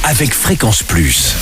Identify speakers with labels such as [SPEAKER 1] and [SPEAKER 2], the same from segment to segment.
[SPEAKER 1] avec Fréquence Plus.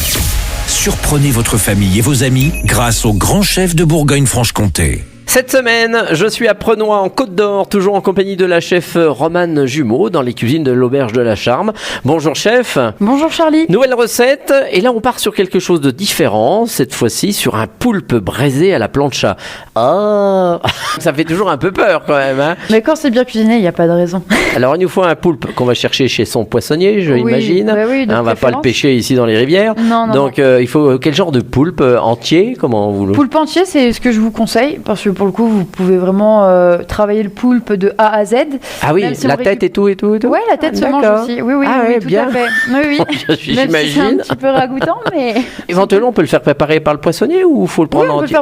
[SPEAKER 1] Surprenez votre famille et vos amis grâce au grand chef de Bourgogne-Franche-Comté.
[SPEAKER 2] Cette semaine, je suis à Prenois en Côte d'Or, toujours en compagnie de la chef Romane Jumeau dans les cuisines de l'Auberge de la Charme. Bonjour chef.
[SPEAKER 3] Bonjour Charlie.
[SPEAKER 2] Nouvelle recette, et là on part sur quelque chose de différent, cette fois-ci sur un poulpe braisé à la plancha. Ah, ça fait toujours un peu peur quand même. Hein.
[SPEAKER 3] Mais quand c'est bien cuisiné, il n'y a pas de raison.
[SPEAKER 2] Alors il nous faut un poulpe qu'on va chercher chez son poissonnier, je imagine.
[SPEAKER 3] Bah oui,
[SPEAKER 2] on va pas le pêcher ici dans les rivières.
[SPEAKER 3] Non.
[SPEAKER 2] Donc il faut quel genre de poulpe entier? Comment vous le...
[SPEAKER 3] Poulpe entier, c'est ce que je vous conseille, parce que pour le coup, vous pouvez vraiment travailler le poulpe de A à Z.
[SPEAKER 2] Ah oui, si la tête et tout.
[SPEAKER 3] Ouais, la tête se mange aussi. Oui, tout
[SPEAKER 2] bien.
[SPEAKER 3] À fait. Oui.
[SPEAKER 2] J'imagine.
[SPEAKER 3] Même si c'est un petit peu ragoûtant, mais...
[SPEAKER 2] Éventuellement, on peut le faire préparer par le poissonnier ou il faut le prendre entier?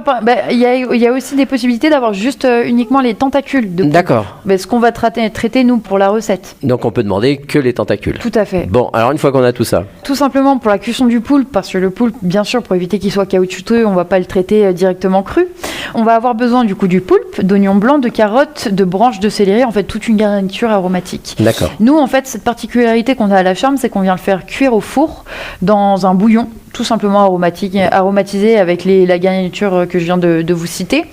[SPEAKER 3] Il y a aussi des possibilités d'avoir juste uniquement les tentacules de poulpe.
[SPEAKER 2] D'accord.
[SPEAKER 3] Ce qu'on va traiter, nous, pour la recette.
[SPEAKER 2] Donc, on peut demander que les tentacules.
[SPEAKER 3] Tout à fait.
[SPEAKER 2] Bon, alors une fois qu'on a tout ça.
[SPEAKER 3] Tout simplement pour la cuisson du poulpe, parce que le poulpe, bien sûr, pour éviter qu'il soit caoutchouteux, on ne va pas le traiter directement cru. On va avoir besoin du coup du poulpe, d'oignons blancs, de carottes, de branches de céleri, en fait toute une garniture aromatique.
[SPEAKER 2] D'accord.
[SPEAKER 3] Nous, en fait, cette particularité qu'on a à la Charme, c'est qu'on vient le faire cuire au four dans un bouillon, tout simplement aromatisé avec la garniture que je viens de vous citer,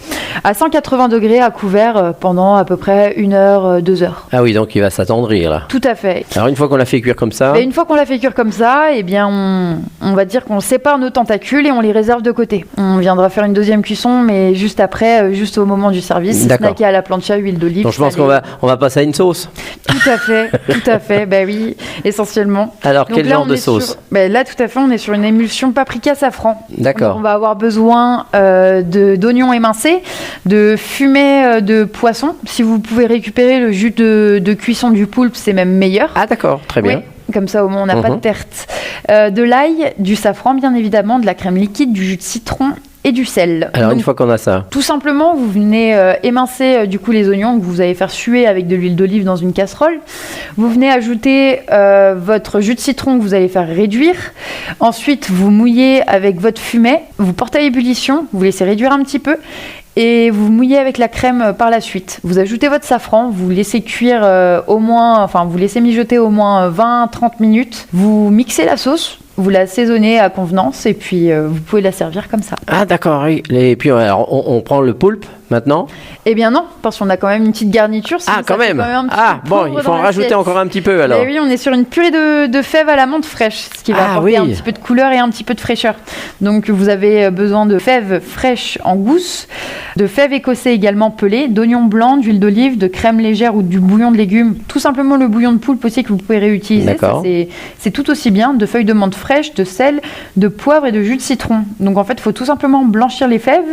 [SPEAKER 3] à 180 degrés à couvert pendant à peu près 1 heure, 2 heures.
[SPEAKER 2] Ah oui, donc il va s'attendrir là.
[SPEAKER 3] Tout à fait.
[SPEAKER 2] Alors une fois qu'on l'a fait cuire comme ça...
[SPEAKER 3] Une fois qu'on l'a fait cuire comme ça, eh bien on va dire qu'on sépare nos tentacules et on les réserve de côté. On viendra faire une deuxième cuisson, mais juste après, juste au moment du service, snacké à la plancha, huile d'olive.
[SPEAKER 2] Donc je pense qu'on va passer à une sauce.
[SPEAKER 3] Tout à fait, oui, essentiellement.
[SPEAKER 2] Alors donc, quel genre de sauce?
[SPEAKER 3] Là, tout à fait, on est sur une émulsion paprika safran.
[SPEAKER 2] D'accord.
[SPEAKER 3] Donc, on va avoir besoin d'oignons émincés, de fumée de poisson. Si vous pouvez récupérer le jus de cuisson du poulpe, c'est même meilleur.
[SPEAKER 2] Ah d'accord, très bien.
[SPEAKER 3] Oui, comme ça, au moins, on n'a pas de terte. De l'ail, du safran, bien évidemment, de la crème liquide, du jus de citron et du sel.
[SPEAKER 2] Alors une fois qu'on a ça,
[SPEAKER 3] tout simplement, vous venez émincer du coup les oignons que vous allez faire suer avec de l'huile d'olive dans une casserole. Vous venez ajouter votre jus de citron que vous allez faire réduire. Ensuite, vous mouillez avec votre fumée. Vous portez à ébullition. Vous laissez réduire un petit peu. Et vous mouillez avec la crème par la suite. Vous ajoutez votre safran, vous laissez cuire vous laissez mijoter au moins 20-30 minutes. Vous mixez la sauce, vous la assaisonnez à convenance et puis vous pouvez la servir comme ça.
[SPEAKER 2] Ah d'accord, oui. Et puis alors, on prend le poulpe maintenant?
[SPEAKER 3] Eh bien non, parce qu'on a quand même une petite garniture.
[SPEAKER 2] Ah quand même. Il faut en rajouter encore un petit peu alors.
[SPEAKER 3] Oui, on est sur une purée de fèves à la menthe fraîche, ce qui va apporter un petit peu de couleur et un petit peu de fraîcheur. Donc vous avez besoin de fèves fraîches en gousse, de fèves écossais également pelées, d'oignons blancs, d'huile d'olive, de crème légère ou du bouillon de légumes. Tout simplement le bouillon de poulpe aussi que vous pouvez réutiliser.
[SPEAKER 2] D'accord.
[SPEAKER 3] Ça, c'est tout aussi bien. De feuilles de menthe fraîche, de sel, de poivre et de jus de citron. Donc en fait, il faut tout simplement blanchir les fèves,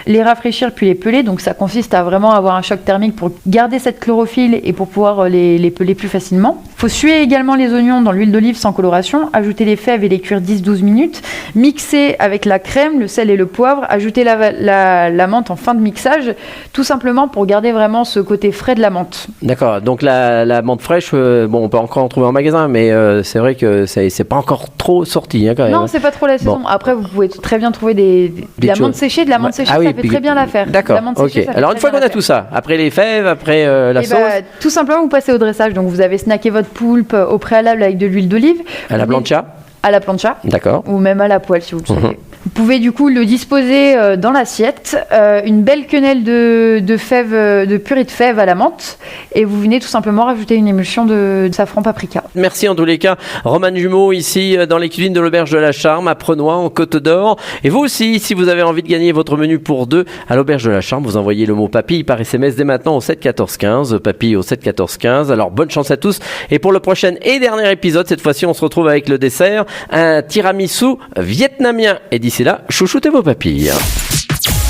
[SPEAKER 3] les rafraîchir puis les peler. Donc ça consiste à vraiment avoir un choc thermique pour garder cette chlorophylle et pour pouvoir les peler plus facilement. Il faut suer également les oignons dans l'huile d'olive sans coloration, ajouter les fèves et les cuire 10-12 minutes, mixer avec la crème, le sel et le poivre, ajouter la menthe en fin de mixage, tout simplement pour garder vraiment ce côté frais de la menthe.
[SPEAKER 2] D'accord, donc la menthe fraîche, on peut encore en trouver en magasin, mais c'est vrai que c'est pas encore trop sorti quand même.
[SPEAKER 3] Non, c'est pas trop la saison. Bon. Après, vous pouvez très bien trouver de la menthe séchée, ça fait très bien l'affaire.
[SPEAKER 2] D'accord, ok. Alors une fois qu'on a tout ça, après les fèves, après la sauce...
[SPEAKER 3] tout simplement, vous passez au dressage. Donc vous avez snacké votre poulpe au préalable avec de l'huile d'olive.
[SPEAKER 2] À la plancha?
[SPEAKER 3] À la plancha.
[SPEAKER 2] D'accord.
[SPEAKER 3] Ou même à la poêle si vous le souhaitez. Vous pouvez du coup le disposer dans l'assiette, une belle quenelle de fèves, de purée de fèves à la menthe, et vous venez tout simplement rajouter une émulsion de safran paprika.
[SPEAKER 2] Merci en tous les cas, Romane Jumeau ici dans les cuisines de l'Auberge de la Charme à Prenois en Côte d'Or. Et vous aussi, si vous avez envie de gagner votre menu pour deux à l'Auberge de la Charme, vous envoyez le mot papille par SMS dès maintenant au 7 14 15, papille au 7 14 15. Alors bonne chance à tous. Et pour le prochain et dernier épisode, cette fois-ci on se retrouve avec le dessert, un tiramisu vietnamien. Et d'ici là, chouchoutez vos papilles.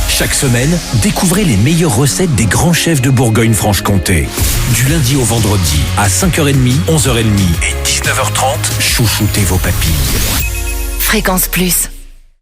[SPEAKER 1] Chaque semaine, découvrez les meilleures recettes des grands chefs de Bourgogne-Franche-Comté. Du lundi au vendredi, à 5h30, 11h30 et 19h30, chouchoutez vos papilles.
[SPEAKER 4] Fréquence Plus.